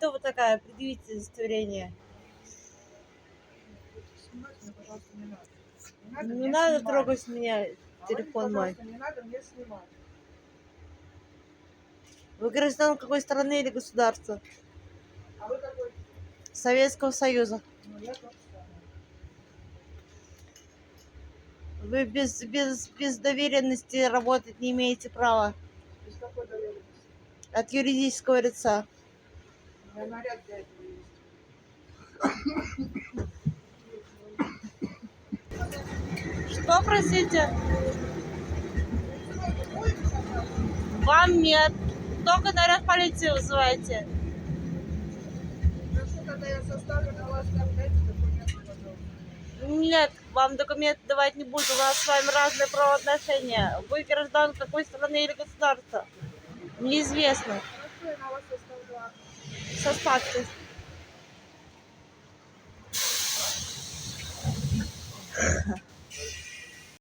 кто вы такая? Предъявите удостоверение. Снимать меня, пожалуйста, не надо. Не надо, Не меня надо снимать. трогать меня, Говорите, телефон мой. пожалуйста, не надо мне снимать. Вы граждан какой страны или государства? А вы какой? Советского Союза. Ну, я тот самый. Вы без доверенности работать не имеете права. Без какой доверенности? От юридического лица. У меня наряд для этого есть. Что, простите? Вам нет. Только наряд полиции вызываете. Хорошо, тогда я составлю на вас дайте документы, пожалуйста. Нет, вам документы давать не буду. У нас с вами разные правоотношения. Вы граждан какой страны или государства? Неизвестно. Хорошо, я на вас составлю акт. Составьте.